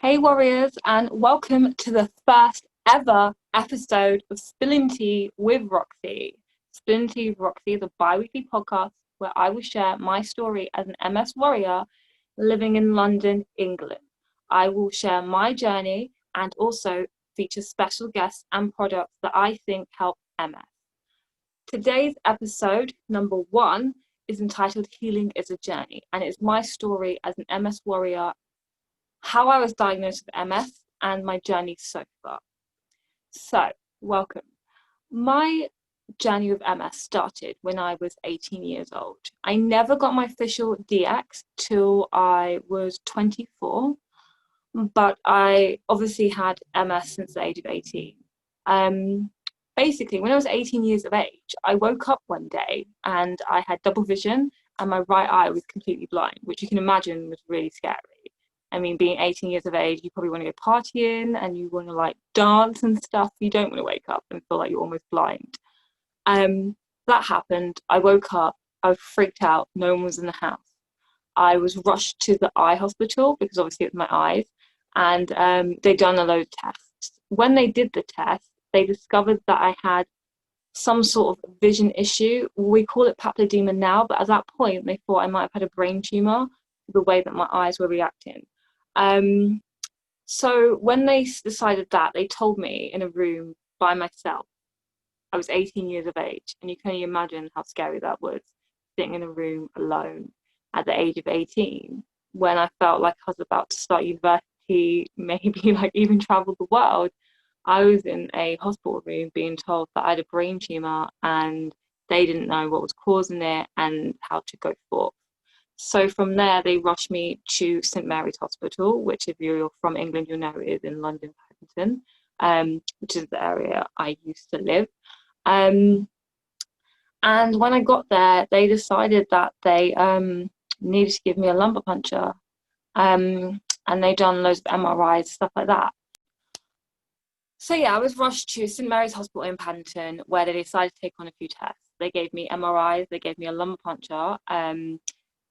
Hey warriors, and welcome to the first ever episode of Spilling Tea with Roxy. Spilling Tea with Roxy is a bi-weekly podcast where I will share my story as an MS warrior living in London, England. I will share my journey and also feature special guests and products that I think help MS. Today's episode, number 1, is entitled Healing is a Journey, and it's my story as an MS warrior, how I was diagnosed with MS, and my journey so far. So, welcome. My journey with MS started when I was 18 years old. I never got my official DX till I was 24, but I obviously had MS since the age of 18. Basically, when I was 18 years of age, I woke up one day and I had double vision and my right eye was completely blind, which you can imagine was really scary. I mean, being 18 years of age, you probably want to go partying and you want to like dance and stuff. You don't want to wake up and feel like you're almost blind. That happened. I woke up, I was freaked out. No one was in the house. I was rushed to the eye hospital because obviously it was my eyes, and they'd done a load of tests. When they did the test, they discovered that I had some sort of vision issue. We call it papilledema now, but at that point, they thought I might have had a brain tumor, the way that my eyes were reacting. So when they decided that, they told me in a room by myself. I was 18 years of age, and you can only imagine how scary that was, sitting in a room alone at the age of 18, when I felt like I was about to start university, maybe like even travel the world. I was in a hospital room being told that I had a brain tumor and they didn't know what was causing it and how to go forth. So from there, they rushed me to St Mary's Hospital, which if you're from England, you'll know is in London, Paddington, which is the area I used to live. And when I got there, they decided that they needed to give me a lumbar puncture. And they done loads of MRIs, stuff like that. So yeah, I was rushed to St Mary's Hospital in Paddington, where they decided to take on a few tests. They gave me MRIs, they gave me a lumbar puncture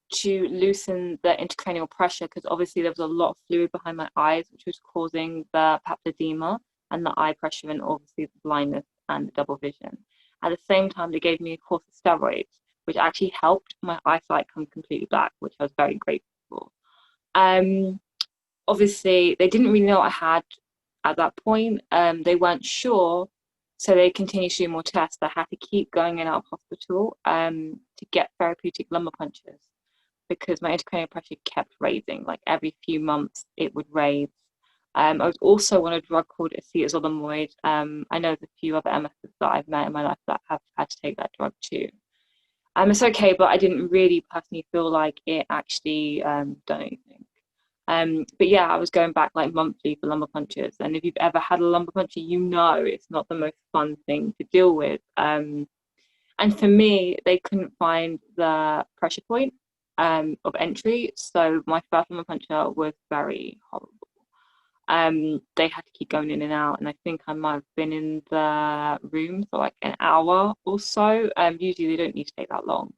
to loosen the intracranial pressure, because obviously there was a lot of fluid behind my eyes, which was causing the papilledema and the eye pressure and obviously the blindness and the double vision. At the same time, they gave me a course of steroids, which actually helped my eyesight come completely back, which I was very grateful for. Obviously, they didn't really know what I had at that point. They weren't sure, so they continued to do more tests. I had to keep going in and out of hospital to get therapeutic lumbar punctures, because my intracranial pressure kept raising. Like every few months, it would raise. I was also on a drug called acetazolamide. I know there's a few other MSs that I've met in my life that have had to take that drug too. It's okay, but I didn't really personally feel like it actually done anything. But yeah, I was going back like monthly for lumbar punctures. And if you've ever had a lumbar puncture, you know it's not the most fun thing to deal with. And for me, they couldn't find the pressure point of entry. So my first lumbar puncture was very horrible. They had to keep going in and out, and I think I might have been in the room for like an hour or so. Usually they don't need to take that long.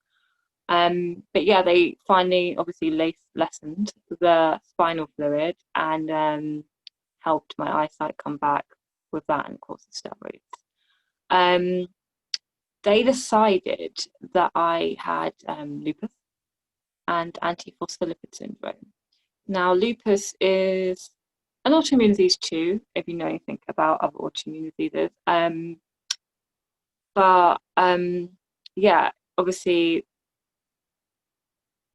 But yeah, they finally obviously lessened the spinal fluid and helped my eyesight come back with that and of course the steroids. They decided that I had lupus and antiphospholipid syndrome. Now, lupus is an autoimmune disease too, if you know anything about other autoimmune diseases. Yeah, obviously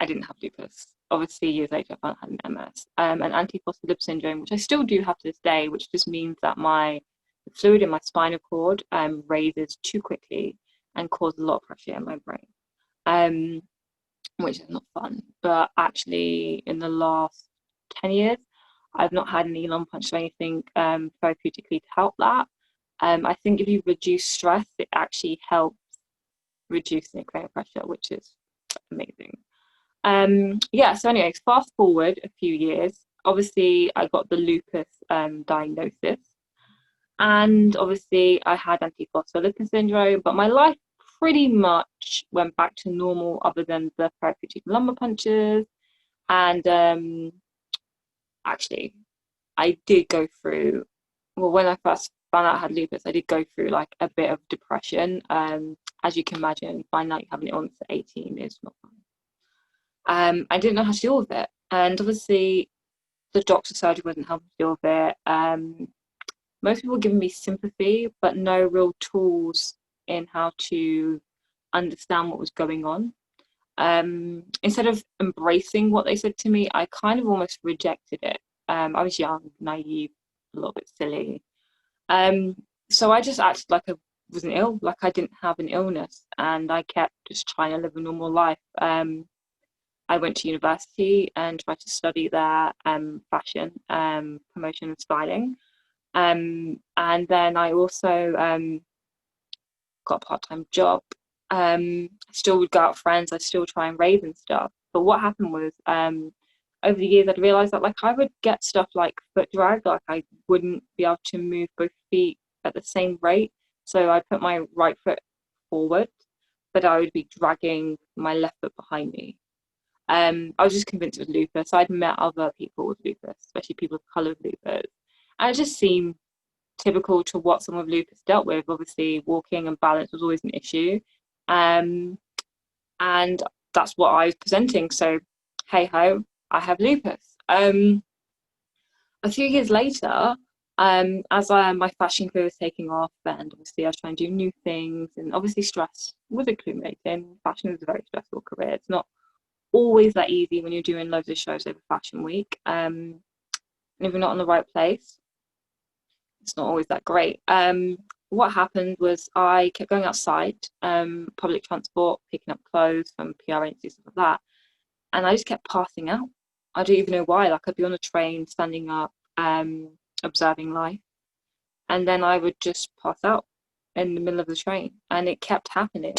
I didn't have lupus. Obviously, years later, I found I had an MS. And antiphospholipid syndrome, which I still do have to this day, which just means that the fluid in my spinal cord raises too quickly and causes a lot of pressure in my brain, which is not fun. But actually, in the last 10 years, I've not had any lumbar puncture or anything therapeutically to help that. I think if you reduce stress, it actually helps reduce the intracranial pressure, which is amazing. Yeah, so anyways, fast forward a few years. Obviously, I got the lupus diagnosis, and obviously I had antiphospholipid syndrome, but my life pretty much went back to normal other than the therapeutic lumbar punctures. And actually, I did go through, well, when I first found out I had lupus, I did go through like a bit of depression. As you can imagine, finding out you have an illness at 18 is not fun. I didn't know how to deal with it. And obviously, the doctor surgery wasn't helping to deal with it. Most people were giving me sympathy, but no real tools in how to understand what was going on. Instead of embracing what they said to me, I kind of almost rejected it. I was young, naive, a little bit silly. So I just acted like I wasn't ill, like I didn't have an illness, and I kept just trying to live a normal life. I went to university and tried to study there, fashion, promotion and styling. And then I also got a part-time job. I still would go out with friends. I still try and rave and stuff. But what happened was, over the years, I'd realised that like I would get stuff like foot drag, like I wouldn't be able to move both feet at the same rate. So I put my right foot forward, but I would be dragging my left foot behind me. I was just convinced it was lupus. I'd met other people with lupus, especially people of colour with lupus, and it just seemed typical to what someone with lupus dealt with. Obviously, walking and balance was always an issue, and that's what I was presenting. So, hey ho, I have lupus. A few years later, as my fashion career was taking off, and obviously I was trying to do new things, and obviously stress was accumulating. Fashion is a very stressful career. It's not always that easy when you're doing loads of shows over fashion week. And if you're not in the right place, it's not always that great. What happened was I kept going outside, public transport, picking up clothes from PR agencies, stuff like that, and I just kept passing out. I don't even know why. Like I'd be on a train, standing up, observing life, and then I would just pass out in the middle of the train, and it kept happening,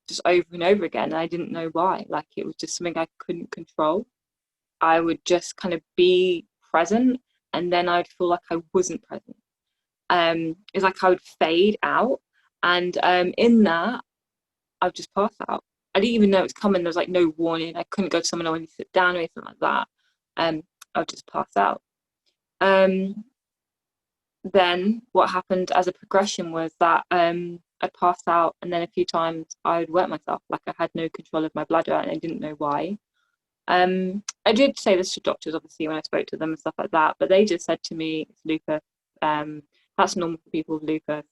just over and over again. And I didn't know why. Like it was just something I couldn't control. I would just kind of be present, and then I'd feel like I wasn't present. It's like I would fade out, and in that, I would just pass out. I didn't even know it was coming. There was like no warning. I couldn't go to someone, I wanted to sit down or anything like that. I would just pass out. Then what happened as a progression was that I passed out, and then a few times I would wet myself, like I had no control of my bladder, and I didn't know why. I did say this to doctors, obviously, when I spoke to them and stuff like that, but they just said to me, it's lupus. That's normal for people with lupus.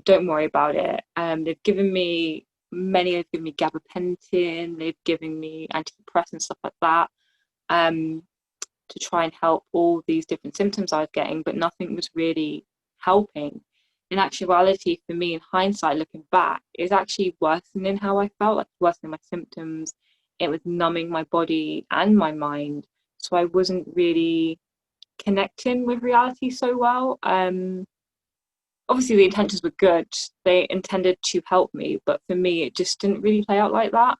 Don't worry about it. They've given me, many have given me gabapentin, they've given me antidepressants, stuff like that, to try and help all these different symptoms I was getting, but nothing was really helping. In actuality, for me, in hindsight, looking back, it's actually worsening how I felt, like worsening my symptoms. It was numbing my body and my mind. So I wasn't really connecting with reality so well. Obviously, the intentions were good. They intended to help me, but for me, it just didn't really play out like that.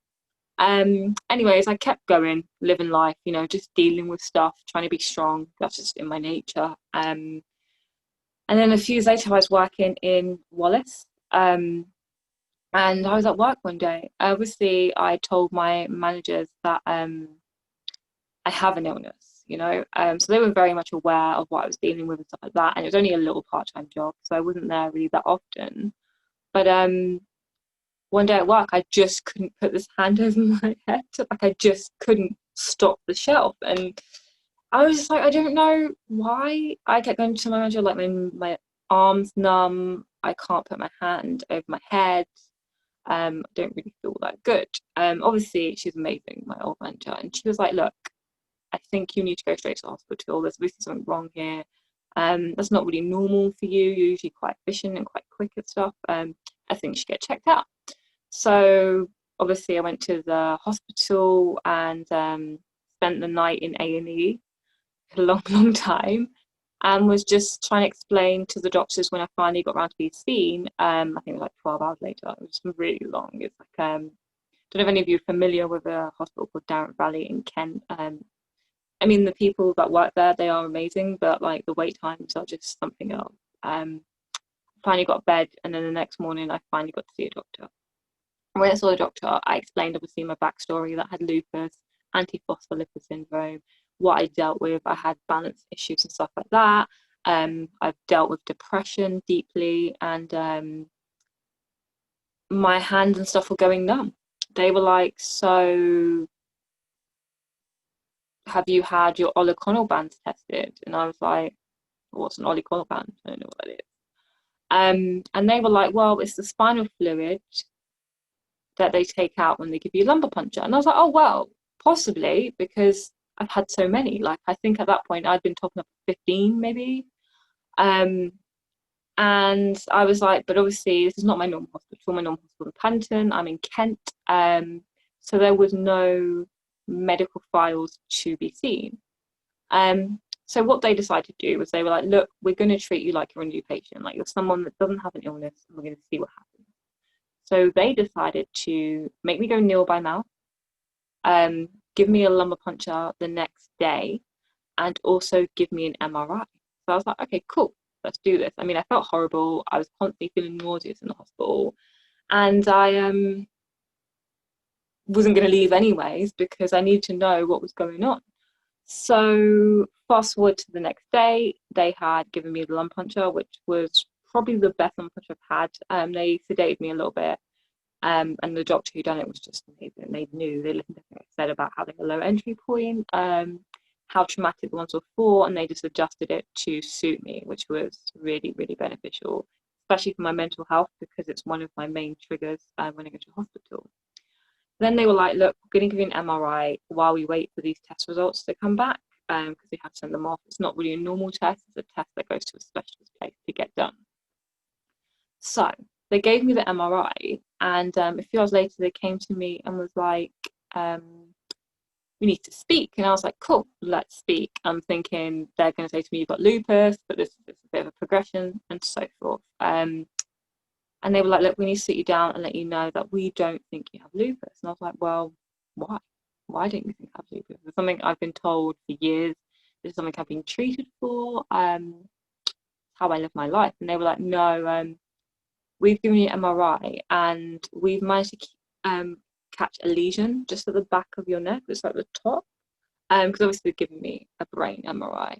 Anyways, I kept going, living life, just dealing with stuff, trying to be strong. That's just in my nature. And then a few years later, I was working in Wallace. And I was at work one day. Obviously, I told my managers that I have an illness, so they were very much aware of what I was dealing with and stuff like that. And it was only a little part-time job, so I wasn't there really that often. But one day at work, I just couldn't put this hand over my head. Like I just couldn't stop the shelf. And I was just like, I don't know why. I kept going to my manager, like my arms numb. I can't put my hand over my head. I don't really feel that good. Obviously, she's amazing, my old manager. And she was like, look, I think you need to go straight to the hospital. There's obviously something wrong here. That's not really normal for you. You're usually quite efficient and quite quick at stuff. I think you should get checked out. So obviously I went to the hospital and spent the night in A&E, a long, long time, and was just trying to explain to the doctors when I finally got around to be seen. I think it was like 12 hours later. It was really long. It's like, I don't know if any of you are familiar with a hospital called Darren Valley in Kent. I mean, the people that work there, they are amazing, but like the wait times are just something else. Finally got bed, and then the next morning I finally got to see a doctor. When I saw the doctor, I explained obviously my backstory, that I had lupus, antiphospholipid syndrome, what I dealt with. I had balance issues and stuff like that. I've dealt with depression deeply, and my hands and stuff were going numb. They were like, so have you had your oleconnel bands tested? And I was like, what's an oleconnel band? I don't know what that is. And they were like, well, it's the spinal fluid that they take out when they give you a lumbar puncture. And I was like, oh, well, possibly, because I've had so many. Like, I think at that point I'd been talking about 15 maybe. And I was like, but obviously this is not my normal hospital. My normal hospital in Paddington. I'm in Kent. So there was no medical files to be seen. So what they decided to do was they were like, look, we're going to treat you like you're a new patient, like you're someone that doesn't have an illness, and we're going to see what happens. So they decided to make me go nil by mouth, give me a lumbar puncture the next day, and also give me an MRI. So I was like, okay, cool, let's do this. I mean, I felt horrible. I was constantly feeling nauseous in the hospital, and I wasn't going to leave anyways because I needed to know what was going on. So fast forward to the next day, they had given me the lumbar puncture, which was probably the best lumbar puncture I've had. They sedated me a little bit, and the doctor who done it was just amazing. They knew, they listened to what I said about having a low entry point, how traumatic the ones were for, and they just adjusted it to suit me, which was really, really beneficial, especially for my mental health, because it's one of my main triggers when I go to hospital. Then they were like, look, we're going to give you an MRI while we wait for these test results to come back, because we have to send them off. It's not really a normal test, it's a test that goes to a specialist place to get done. So they gave me the MRI, and a few hours later they came to me and was like, we need to speak. And I was like, cool, let's speak. I'm thinking they're going to say to me, you've got lupus, but this is a bit of a progression, and so forth. And they were like, look, we need to sit you down and let you know that we don't think you have lupus. And I was like, well, why? Why don't you think I have lupus? It's something I've been told for years. This is something I've been treated for. How I live my life. And they were like, no, we've given you an MRI and we've managed to catch a lesion just at the back of your neck. It's like the top. Because obviously they've given me a brain MRI.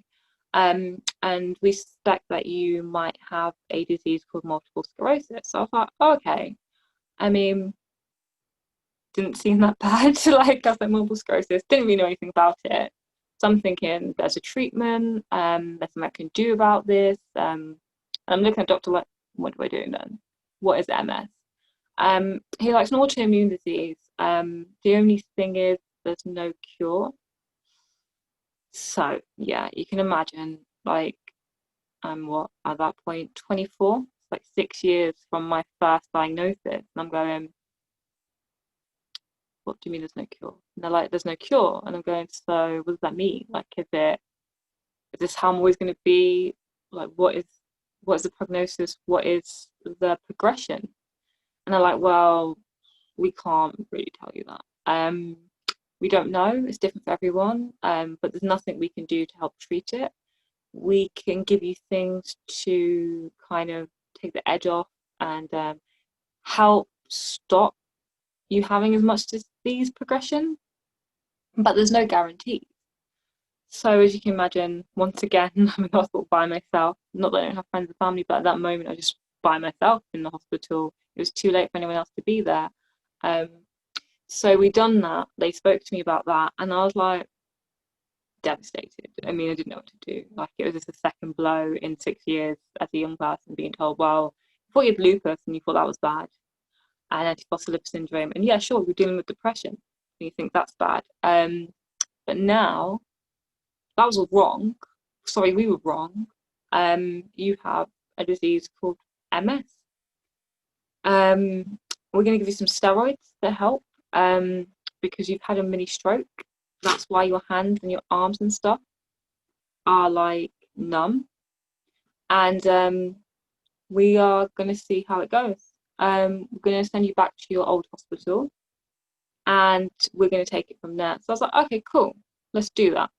And we suspect that you might have a disease called multiple sclerosis. So I was like, oh, okay. I mean, didn't seem that bad. Like, I was like, multiple sclerosis, didn't really know anything about it. So I'm thinking there's a treatment, there's something I can do about this. I'm looking at doctor like, what do I do then? What is MS? He likes an autoimmune disease. The only thing is there's no cure. So yeah, you can imagine, like, I'm what at that point 24. It's like 6 years from my first diagnosis, and I'm going, what do you mean there's no cure? And they're like, there's no cure, and I'm going, so what does that mean? Like, is this how I'm always going to be? Like, what is the prognosis? What is the progression? And they're like, well, we can't really tell you that. We don't know. It's different for everyone, but there's nothing we can do to help treat it. We can give you things to kind of take the edge off and help stop you having as much disease progression, but there's no guarantee. So as you can imagine, once again, I'm in the hospital by myself. Not that I don't have friends and family, but at that moment, I was just by myself in the hospital. It was too late for anyone else to be there. So we done that. They spoke to me about that, and I was like, devastated. I mean, I didn't know what to do. Like, it was just a second blow in 6 years as a young person being told, well, you thought you had lupus and you thought that was bad, and antiphospholipid syndrome, and yeah, sure, you're dealing with depression and you think that's bad, but now that was all wrong. Sorry, we were wrong. You have a disease called MS. We're going to give you some steroids to help, because you've had a mini stroke. That's why your hands and your arms and stuff are like numb. And we are going to see how it goes. We're going to send you back to your old hospital, and we're going to take it from there. So I was like, okay, cool, let's do that.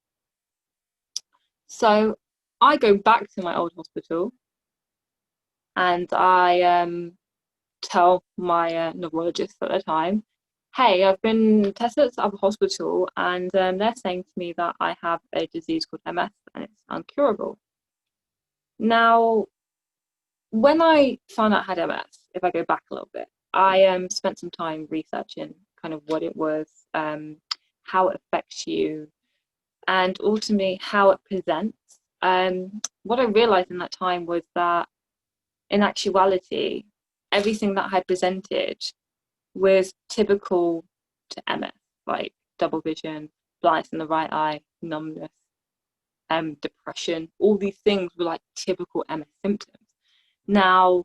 So I go back to my old hospital, and I tell my neurologist at the time hey, I've been tested at other hospital, and they're saying to me that I have a disease called MS and it's incurable. Now, when I found out I had MS, if I go back a little bit, I spent some time researching kind of what it was, how it affects you, and ultimately how it presents. What I realized in that time was that in actuality, everything that I presented was typical to MS, like double vision, blindness in the right eye, numbness, depression. All these things were like typical MS symptoms. Now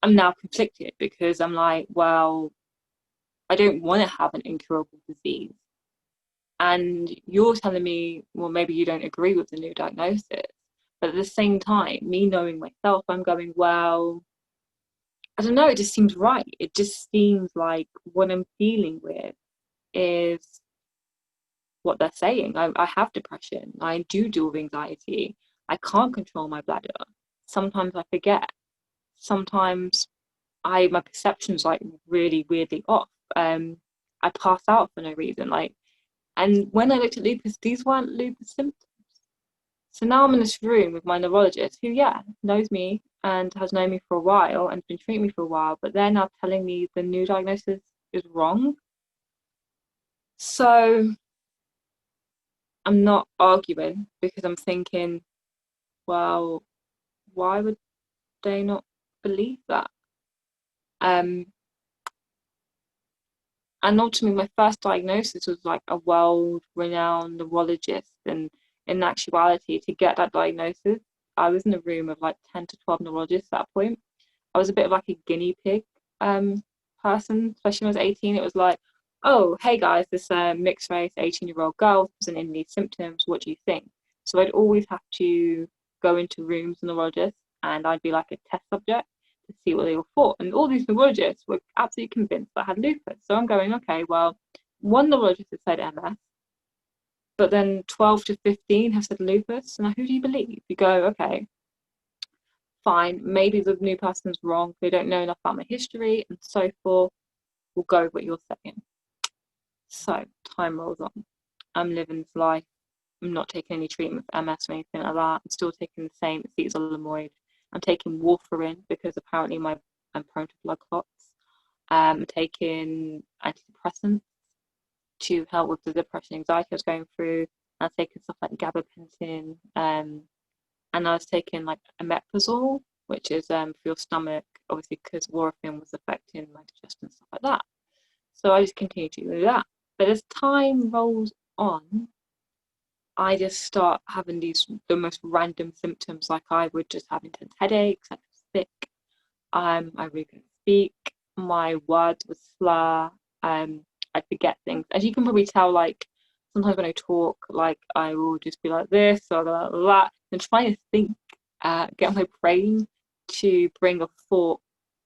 I'm now conflicted because I'm like, well, I don't want to have an incurable disease. And you're telling me, well, maybe you don't agree with the new diagnosis. But at the same time, me knowing myself, I'm going, well, I don't know, it just seems right. It just seems like what I'm dealing with is what they're saying. I have depression. I do deal with anxiety. I can't control my bladder. Sometimes I forget. Sometimes my perception's like really weirdly off. I pass out for no reason. And when I looked at lupus, these weren't lupus symptoms. So now I'm in this room with my neurologist who, yeah, knows me and has known me for a while and been treating me for a while, but they're now telling me the new diagnosis is wrong. So I'm not arguing because I'm thinking, well, why would they not believe that? Um, and ultimately, my first diagnosis was like a world-renowned neurologist, and in actuality, to get that diagnosis, I was in a room of like 10 to 12 neurologists at that point. I was a bit of like a guinea pig person, especially when I was 18. It was like, oh, hey guys, this mixed race 18-year-old girl presenting these symptoms. What do you think? So I'd always have to go into rooms with neurologists and I'd be like a test subject to see what they all thought. And all these neurologists were absolutely convinced that I had lupus. So I'm going, okay, well, one neurologist has said MS, but then 12 to 15 have said lupus. So now who do you believe? You go, okay, fine, maybe the new person's wrong, they don't know enough about my history and so forth. We'll go with what you're saying. So time rolls on. I'm living this life. I'm not taking any treatment for MS or anything like that. I'm still taking the same acetazolamide. I'm taking warfarin because apparently I'm prone to blood clots. I'm taking antidepressants to help with the depression and anxiety I was going through. I was taking stuff like gabapentin, and I was taking like omeprazole, which is for your stomach, obviously because warfarin was affecting my digestion and stuff like that. So I just continued to do that. But as time rolls on, I just start having the most random symptoms, like I would just have intense headaches, I was sick, I really couldn't speak, my words would slur, I'd forget things. As you can probably tell, like sometimes when I talk, like I will just be like this or like that, and trying to think, get my brain to bring a thought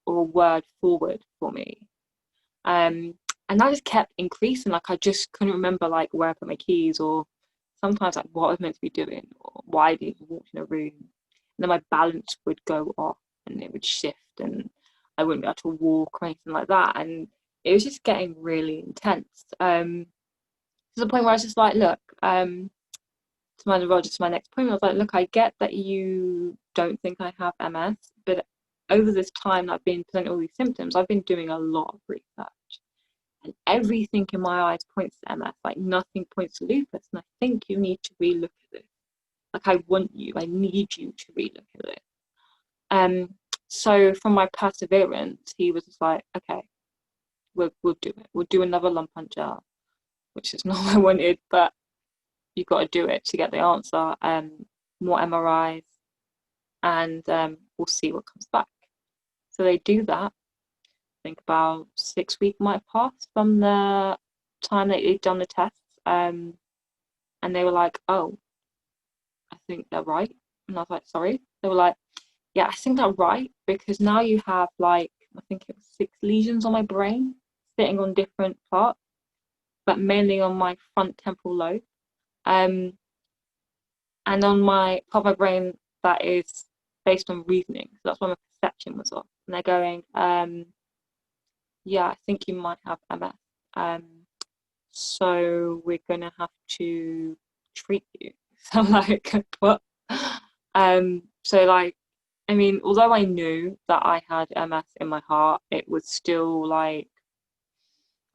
or a word forward for me. Um, and that just kept increasing. Like I just couldn't remember like where I put my keys, or sometimes like what I was meant to be doing, or why I even walked in a room. And then my balance would go off and it would shift, and I wouldn't be able to walk or anything like that. And it was just getting really intense. To the point where I was just like, look, to my neurologist, my next appointment, I was like, look, I get that you don't think I have MS, but over this time that I've been presenting all these symptoms, I've been doing a lot of research. And everything in my eyes points to MS, like nothing points to lupus. And I think you need to relook at this. Like I need you to relook at it. So from my perseverance, he was just like, okay, we'll do it. We'll do another lump puncture, which is not what I wanted, but you've got to do it to get the answer. More MRIs, and we'll see what comes back. So they do that. I think about 6 weeks might have passed from the time that they'd done the tests. And they were like, oh, I think they're right. And I was like, sorry. They were like, yeah, I think they're right because now you have like, I think it was 6 lesions on my brain sitting on different parts, but mainly on my front temporal lobe. And on my part of my brain that is based on reasoning. So that's why my perception was off. And they're going, yeah, I think you might have MS. So we're gonna have to treat you. So I'm like, what? So like, I mean, although I knew that I had MS in my heart, it was still like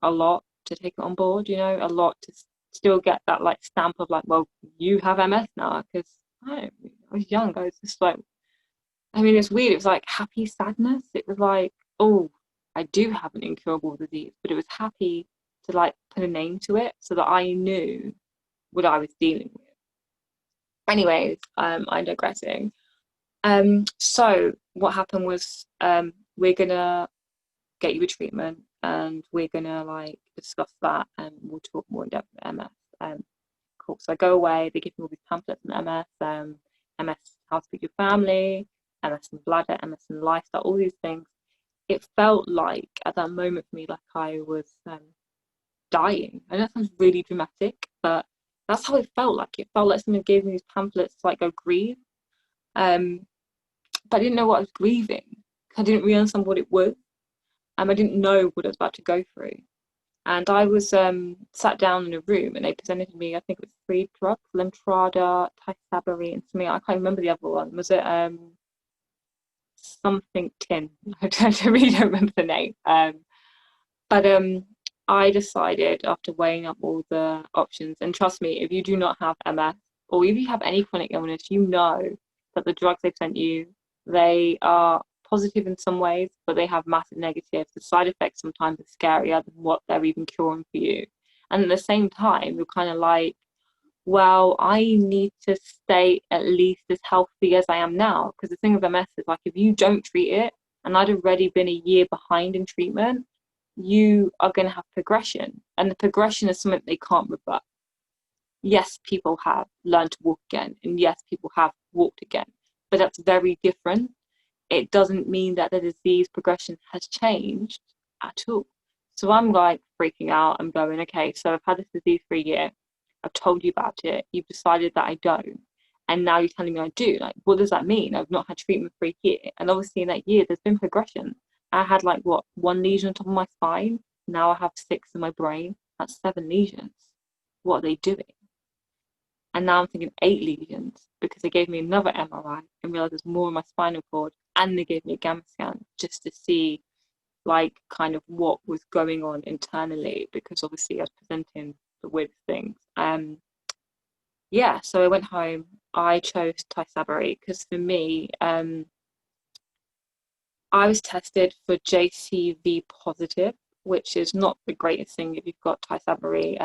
a lot to take it on board, you know, a lot to still get that like stamp of like, well, you have MS now, because I was young. I was just like, I mean, it's weird. It was like happy sadness. It was like, oh, I do have an incurable disease, but it was happy to like put a name to it so that I knew what I was dealing with. Anyways, I'm digressing. So what happened was, we're gonna get you a treatment, and we're gonna like discuss that, and we'll talk more in depth about MS. Cool. So I go away. They give me all these pamphlets on MS, MS how to speak to your family, MS and bladder, MS and lifestyle, all these things. It felt like at that moment for me, like I was dying. I know that sounds really dramatic, but that's how it felt like. It felt like someone gave me these pamphlets to like go grieve. Um, but I didn't know what I was grieving. I didn't really understand what it was. I didn't know what I was about to go through. And I was sat down in a room, and they presented me, I think it was 3 drugs, Lemtrada, Tysabri, and something. I can't remember the other one. Was it something tin? I really don't remember the name. But I decided after weighing up all the options, and trust me, if you do not have MS or if you have any chronic illness, you know that the drugs they've sent you, they are positive in some ways, but they have massive negatives. The side effects sometimes are scarier than what they're even curing for you. And at the same time, you're kind of like, well, I need to stay at least as healthy as I am now. Because the thing with MS is like, if you don't treat it, and I'd already been a year behind in treatment, you are going to have progression. And the progression is something they can't rebut. Yes, people have learned to walk again. And yes, people have walked again. But that's very different. It doesn't mean that the disease progression has changed at all. So I'm like freaking out. I'm going, okay, so I've had this disease for a year. I've told you about it. You've decided that I don't. And now you're telling me I do. Like, what does that mean? I've not had treatment for a year. And obviously in that year, there's been progression. I had like what, 1 lesion on top of my spine. Now I have 6 in my brain. That's 7 lesions. What are they doing? And now I'm thinking 8 lesions because they gave me another MRI and realized there's more in my spinal cord, and they gave me a gamma scan just to see like kind of what was going on internally, because obviously I was presenting the weird things. Yeah, so I went home. I chose Tysabri because for me, I was tested for JCV positive, which is not the greatest thing if you've got Tysabri.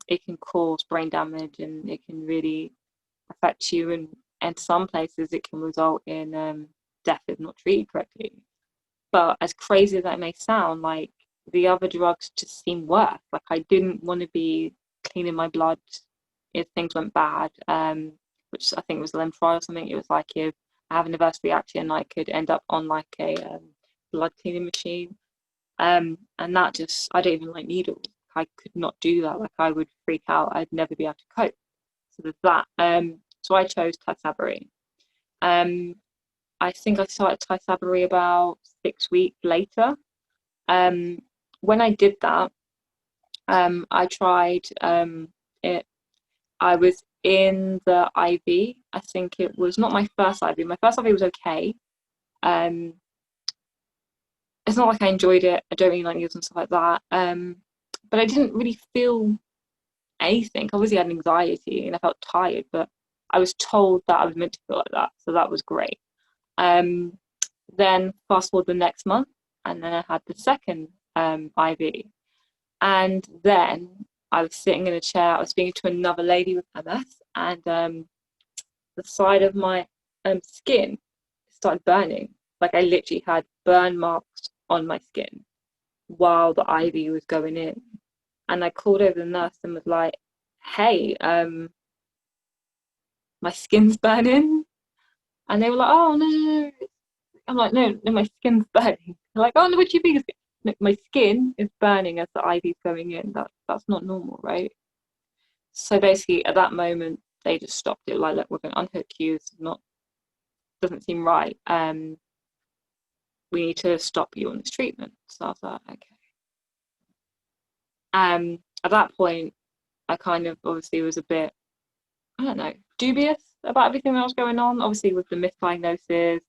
It can cause brain damage, and it can really affect you, and some places it can result in death if not treated correctly. But as crazy as that may sound, like the other drugs just seem worse. Like I didn't want to be cleaning my blood if things went bad, which I think was Lemtrol or something. It was like if I have an adverse reaction, I could end up on like a blood cleaning machine. And that just, I don't even like needles. I could not do that. Like I would freak out. I'd never be able to cope. So there's that. So I chose Tysabri. Um, I think I started Tysabri about 6 weeks later. When I did that, I tried it. I was in the IV. I think it was not my first IV. My first IV was okay. Um, it's not like I enjoyed it. I don't really like needles and stuff like that. But I didn't really feel anything. Obviously, I had anxiety and I felt tired, but I was told that I was meant to feel like that, so that was great. Um, then fast forward the next month, and then I had the second IV, and then I was sitting in a chair. I was speaking to another lady with MS, and the side of my skin started burning. Like I literally had burn marks on my skin while the IV was going in. And I called over the nurse and was like, hey, my skin's burning. And they were like, oh, no, no, no. I'm like, no, no, my skin's burning. They're like, oh, no, what do you think? No, my skin is burning as the IV's going in. That's not normal, right? So basically, at that moment, they just stopped it. Like, look, we're going to unhook you. It's not, doesn't seem right. We need to stop you on this treatment. So I was like, okay. At that point, I kind of obviously was a bit, I don't know, dubious about everything that was going on. Obviously, with the misdiagnosis,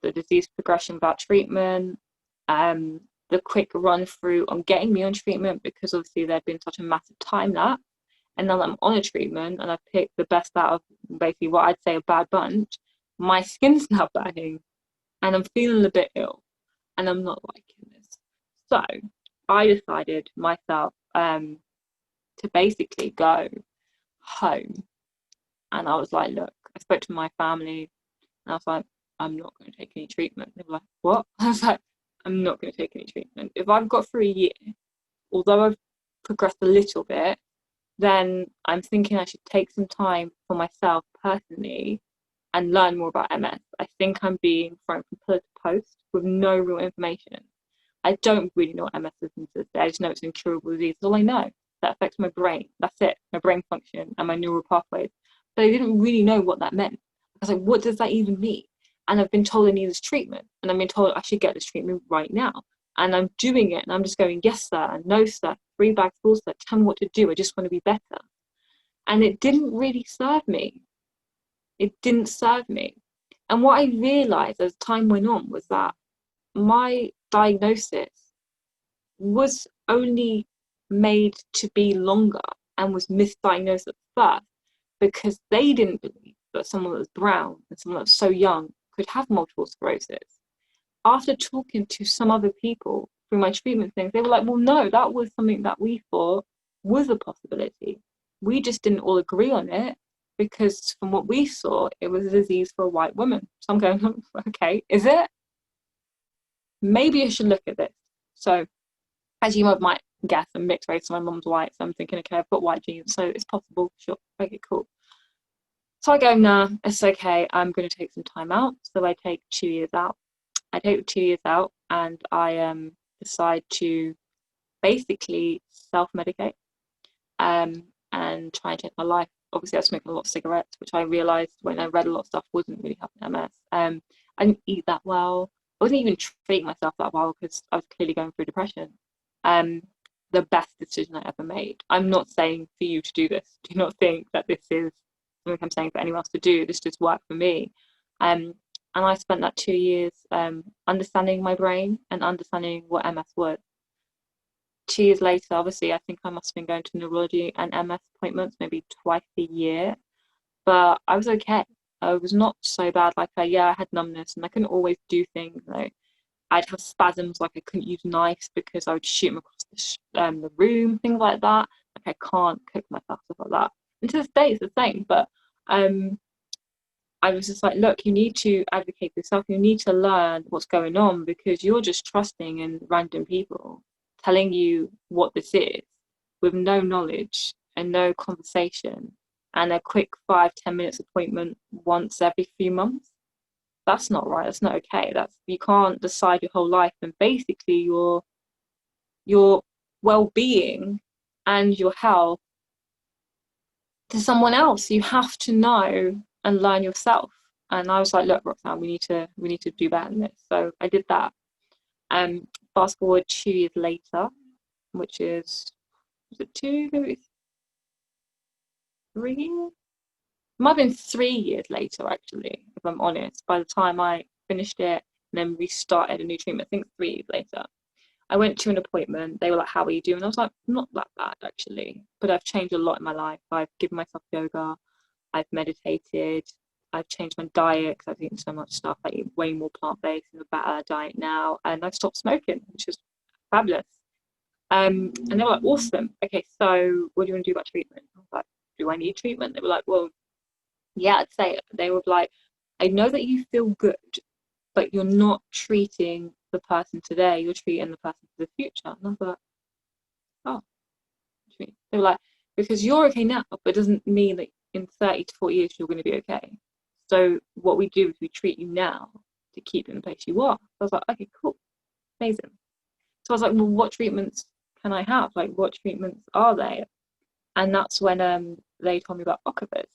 the disease progression without treatment, um, the quick run through on getting me on treatment, because obviously there'd been such a massive time lapse. And now that I'm on a treatment and I've picked the best out of basically what I'd say a bad bunch, my skin's now burning and I'm feeling a bit ill and I'm not liking this. So I decided myself to basically go home. And I was like, look, I spoke to my family and I was like, I'm not going to take any treatment. They were like, what? I was like, I'm not going to take any treatment. If I've got through a year, although I've progressed a little bit, then I'm thinking I should take some time for myself personally and learn more about MS. I think I'm being thrown from pillar to post with no real information. I don't really know what MS is to this day. I just know it's an incurable disease. That's all I know. That affects my brain. That's it. My brain function and my neural pathways. But I didn't really know what that meant. I was like, what does that even mean? And I've been told I need this treatment. And I've been told I should get this treatment right now. And I'm doing it. And I'm just going, yes, sir, and no, sir. 3 bags full, sir. Tell me what to do. I just want to be better. And it didn't really serve me. It didn't serve me. And what I realized as time went on was that my diagnosis was only made to be longer and was misdiagnosed at first because they didn't believe that someone that was brown and someone that was so young could have multiple sclerosis. After talking to some other people through my treatment things, they were like, well, no, that was something that we thought was a possibility. We just didn't all agree on it because from what we saw, it was a disease for a white woman. So I'm going, okay, is it? Maybe I should look at this. So as you might guess, I'm mixed race, so my mum's white, so I'm thinking, okay, I've got white genes, so it's possible, sure, okay, cool. So I go, nah, it's okay, I'm going to take some time out. So I take 2 years out. I take 2 years out and I decide to basically self-medicate and try and change my life. Obviously, I was smoking a lot of cigarettes, which I realised when I read a lot of stuff wasn't really helping MS. I didn't eat that well. I wasn't even treating myself that well because I was clearly going through depression. The best decision I ever made. I'm not saying for you to do this. Do not think that this is something I'm saying for anyone else to do. This just worked for me. And I spent that 2 years understanding my brain and understanding what MS was. 2 years later, obviously, I think I must have been going to neurology and MS appointments maybe twice a year, but I was okay. I was not so bad. Like, yeah, I had numbness and I couldn't always do things. Like, I'd have spasms, like I couldn't use knives because I would shoot them across the room, things like that. Like, I can't cook myself, stuff like that. And to this day, it's the same. But I was just like, look, you need to advocate for yourself. You need to learn what's going on because you're just trusting in random people telling you what this is with no knowledge and no conversation and a quick 5-10 minutes appointment once every few months. That's not right. That's not okay. That's, you can't decide your whole life and basically your well-being and your health to someone else. You have to know and learn yourself. And I was like, look, Roxanne, we need to do better than this. So I did that. Fast forward 2 years later, which was it 2, maybe 3 years? It might have been 3 years later, actually, if I'm honest. By the time I finished it and then restarted a new treatment, I think 3 years later, I went to an appointment. They were like, how are you doing? I was like, not that bad, actually. But I've changed a lot in my life. I've given myself yoga. I've meditated. I've changed my diet because I've eaten so much stuff. I eat way more plant-based and a better diet now. And I've stopped smoking, which is fabulous. And they were like, awesome. Okay, so what do you want to do about treatment? I was like, do I need treatment? They were like, well, yeah, I'd say it. They were like, I know that you feel good, but you're not treating the person today, you're treating the person for the future. And I was like, oh, they were like, because you're okay now, but it doesn't mean that in 30 to 40 years you're going to be okay. So what we do is we treat you now to keep you in the place you are. So I was like, okay, cool, amazing. So I was like, well, what treatments can I have? Like, what treatments are there? And that's when they told me about Ocrevus.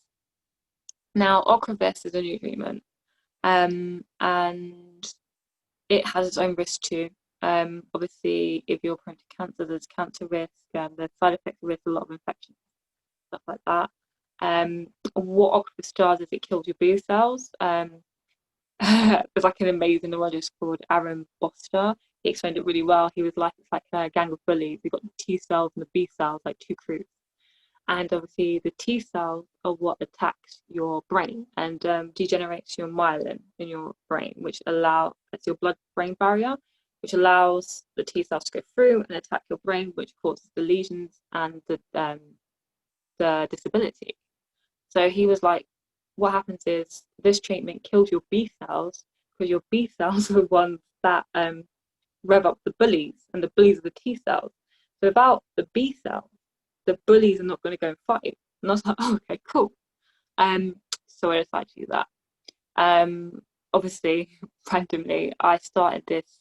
Now, Ocrevus is a new treatment, and it has its own risks too. Obviously, if you're prone to cancer, there's cancer risk, there's side effects risk, a lot of infections, stuff like that. What Octopus does is it kills your B cells. There's like an amazing neurologist called Aaron Boster. He explained it really well. He was like, it's like a gang of bullies. You've got the T cells and the B cells, like two crews. And obviously, the T cells are what attacks your brain and degenerates your myelin in your brain, which that's your blood-brain barrier, which allows the T cells to go through and attack your brain, which causes the lesions and the disability. So he was like, what happens is this treatment kills your B cells because your B cells are the ones that rev up the bullies, and the bullies are the T cells. So without the B cells, the bullies are not going to go and fight. And I was like, oh, okay, cool. So I decided to do that. Obviously, randomly, I started this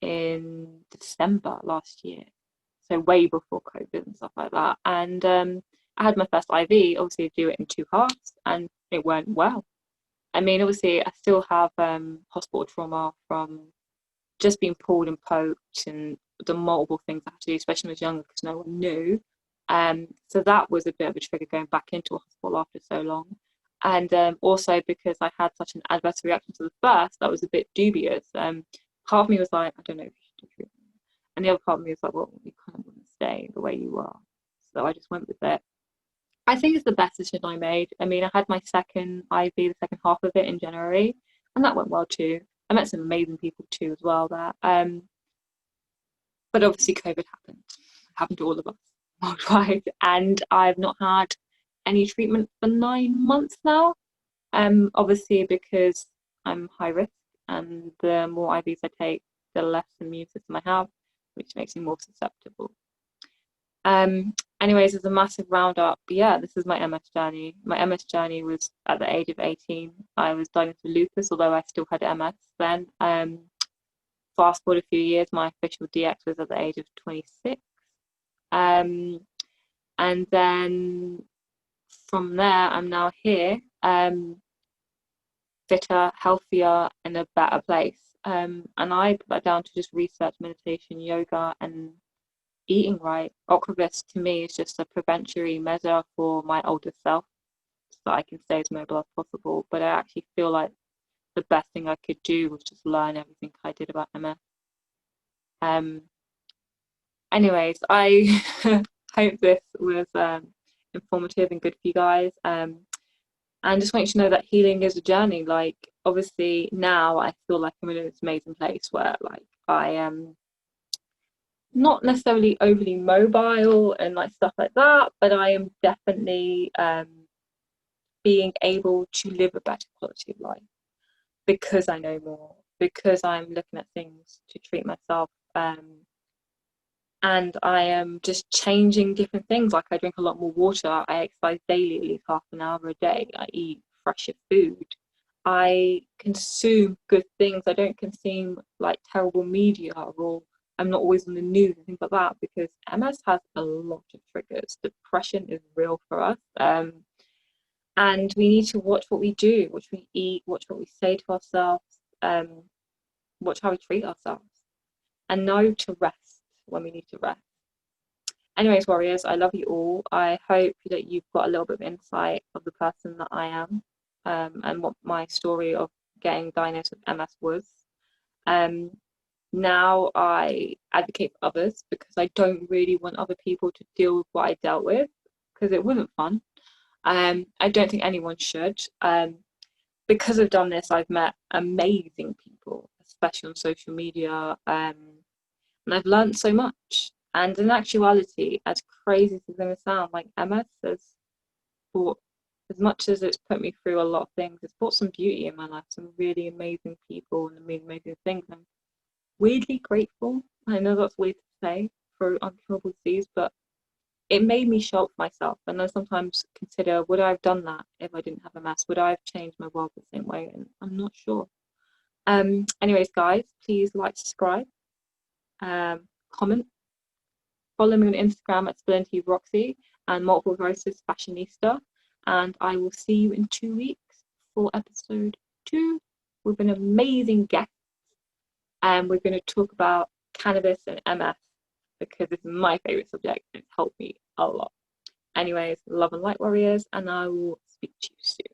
in December last year, so way before COVID and stuff like that. And I had my first IV. Obviously, I do it in 2 halves, and it went well. I mean, obviously, I still have hospital trauma from just being pulled and poked and the multiple things I had to do, especially when I was younger because no one knew. So that was a bit of a trigger going back into a hospital after so long. And also because I had such an adverse reaction to the first, that was a bit dubious. Part of me was like, I don't know if you should do treatment. And the other part of me was like, well, you kind of want to stay the way you are. So I just went with it. I think it's the best decision I made. I mean, I had my second IV, the second half of it in January, and that went well too. I met some amazing people too as well there. But obviously COVID happened. It happened to all of us worldwide. And I've not had any treatment for 9 months now. Obviously because I'm high risk, and the more IVs I take, the less immune system I have, which makes me more susceptible. Anyways, as a massive roundup, yeah, this is my MS journey. My MS journey was at the age of 18. I was diagnosed with lupus, although I still had MS then. Fast forward a few years, my official DX was at the age of 26. And then from there, I'm now here, fitter, healthier, in a better place. And I put that down to just research, meditation, yoga, and eating right. Ocrevus to me is just a preventatory measure for my older self, so that I can stay as mobile as possible. But I actually feel like the best thing I could do was just learn everything I did about MS. Anyways, I hope this was informative and good for you guys. And just want you to know that healing is a journey. Like, obviously now I feel like I'm in this amazing place where like I am not necessarily overly mobile and like stuff like that, but I am definitely being able to live a better quality of life because I know more, because I'm looking at things to treat myself, and I am just changing different things. Like I drink a lot more water, I exercise daily at least half an hour a day, I eat fresher food, I consume good things, I don't consume like terrible media, or I'm not always on the news and things like that, because MS has a lot of triggers. Depression is real for us, and we need to watch what we do, watch what we eat, watch what we say to ourselves, watch how we treat ourselves, and know to rest when we need to rest. Anyways, warriors, I love you all. I hope that you've got a little bit of insight of the person that I am, and what my story of getting diagnosed with MS was. Now I advocate for others because I don't really want other people to deal with what I dealt with, because it wasn't fun. I don't think anyone should. Because I've done this, I've met amazing people, especially on social media, and I've learned so much. And in actuality, as crazy as it's going to sound, like MS has brought, as much as it's put me through a lot of things, it's brought some beauty in my life, some really amazing people and amazing things. I'm weirdly grateful. I know that's weird to say for incurable disease, but it made me shock myself. And I sometimes consider, would I have done that if I didn't have MS? Would I have changed my world the same way? And I'm not sure. Anyways, guys, please like, subscribe, comment, follow me on Instagram at SplendidRoxy and Multiple Sclerosis Fashionista. And I will see you in 2 weeks for episode 2 with an amazing guest. and we're going to talk about cannabis and MS because it's my favorite subject and it's helped me a lot. Anyways, love and light warriors, and I will speak to you soon.